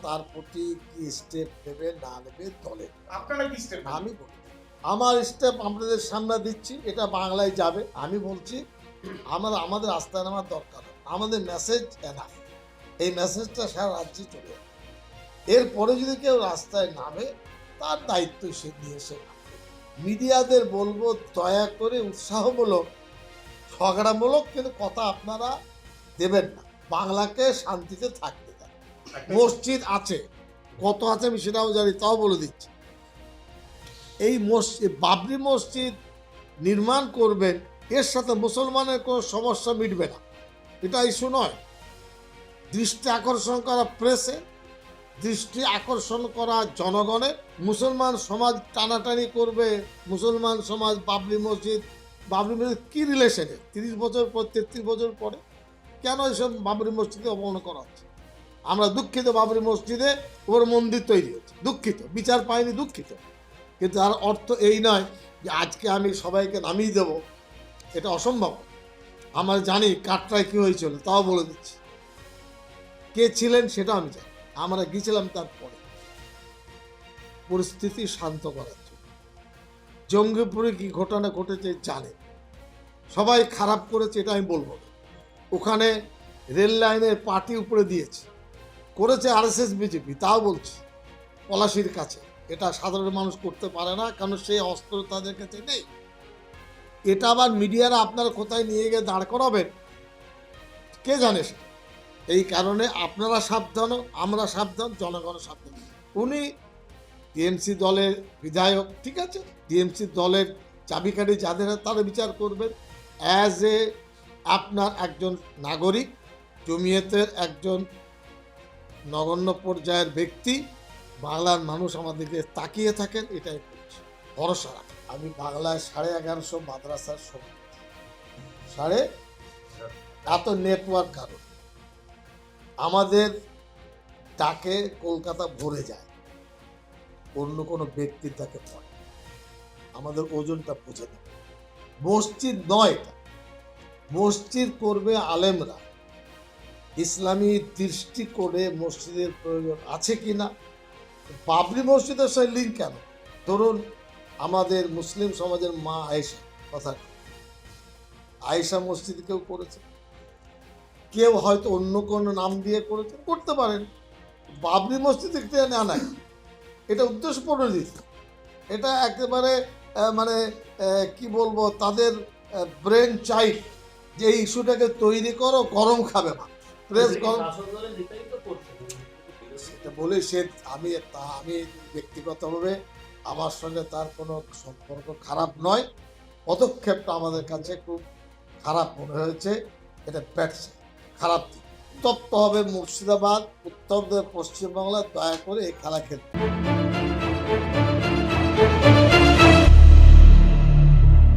তার প্রতি কি স্টেপ নেবে না নেবে দলের। আপনারা কি স্টেপ আমি বলি আমার স্টেপ আপনাদের সামনে দিচ্ছি, এটা বাংলায় যাবে। আমি বলছি আমাদের রাস্তায় নামার দরকার নেই। আমাদের মেসেজ এনাফ। এই মেসেজটা সারা রাজ্যে চলে যাবে। এরপরে যদি কেউ রাস্তায় নামে তার দায়িত্ব সে নিয়ে এসে নামবে। মিডিয়াদের বলবো দয়া করে উৎসাহমূলক ঝগড়ামূলক কিন্তু কথা আপনারা দেবেন না। বাংলাকে শান্তিতে থাকতে দেন। মসজিদ আছে, কত আছে আমি সেটাও জানি, তাও বলে দিচ্ছি। এই মসজিদ বাবরি মসজিদ নির্মাণ করবেন, এর সাথে মুসলমানের কোনো সমস্যা মিটবে না, এটা ইস্যু নয়। দৃষ্টি আকর্ষণ করা প্রেসে, দৃষ্টি আকর্ষণ করা জনগণের, মুসলমান সমাজ টানাটানি করবে। মুসলমান সমাজ বাবরি মসজিদ কি রিলেশনে 30 বছর পর 33 বছর পরে কেন এসব বাবরি মসজিদে অবমাননা করা হচ্ছে? আমরা দুঃখিত, বাবরি মসজিদে ওর মন্দির তৈরি হচ্ছে, দুঃখিত, বিচার পাইনি, দুঃখিত। কিন্তু তার অর্থ এই নয় যে আজকে আমি সবাইকে নামিয়ে দেব, এটা অসম্ভব। আমরা জানি কাটরায় কী হয়েছিল, তাও বলে দিচ্ছি। কে ছিলেন সেটা আমি জানি। আমরা গিয়েছিলাম তারপরে পরিস্থিতি শান্ত করার জন্য। জঙ্গিপুরে কি ঘটনা ঘটেছে জানে, সবাই খারাপ করেছে এটা আমি বলবো না। ওখানে রেল লাইনের পার্টি উপরে দিয়েছে, করেছে আরএসএস বিজেপি, তাও বলছি পলাশির কাছে। এটা সাধারণ মানুষ করতে পারে না, কারণ সেই অস্ত্র তাদের কাছে নেই। এটা আবার মিডিয়ারা আপনারা কোথায় নিয়ে গিয়ে দাঁড় করাবেন কে জানে। এই কারণে আপনারা সাবধান, আমরা সাবধান, জনগণ সাবধান। উনি টিএমসি দলের বিধায়ক, ঠিক আছে, টিএমসি দলের চাবিকাঠি যাদের তারা বিচার করবেন। অ্যাজ এ আপনার একজন নাগরিক, জমিয়তের একজন নগণ্য পর্যায়ের ব্যক্তি, বাংলার মানুষ আমাদেরকে তাকিয়ে থাকেন, এটাই বলছি, ভরসা রাখেন। আমি বাংলায় 1150 মাদ্রাসার সঙ্গে এত নেটওয়ার্ক কারণ আমাদের ডাকে কলকাতা ভরে যায়, অন্য কোনো ব্যক্তির ডাকে পড়ে। আমাদের ওজনটা বুঝে নেবে। মসজিদ নয় এটা, মসজিদ করবে আলেমরা। ইসলামী দৃষ্টি করে মসজিদের প্রয়োজন আছে কি না, বাবরি মসজিদের সাথে লিঙ্ক কেন? ধরুন আমাদের মুসলিম সমাজের মা আয়েশা, কথা, আয়েশা মসজিদ কেউ করেছে, কেউ হয়তো অন্য কোনো নাম দিয়ে করেছে, করতে পারেন। বাবরি মসজিদ না নাই, এটা উদ্দেশ্য প্রণোদিত। এটা একেবারে মানে কি বলবো, তাদের ব্রেন চাইল্ড যে এই ইস্যুটাকে তৈরি করো, গরম খাবে না, প্রেস গরম। সেটা বলে সে আমি ব্যক্তিগতভাবে আমার সঙ্গে তার কোনো সম্পর্ক খারাপ নয়। পদক্ষেপটা আমাদের কাছে খুব খারাপ মনে হয়েছে, এটা ব্যাটস খারাপ দিক। উত্তপ্ত হবে মুর্শিদাবাদ, উত্তর পশ্চিমবাংলা, দয়া করে এই খেলা খেলতে।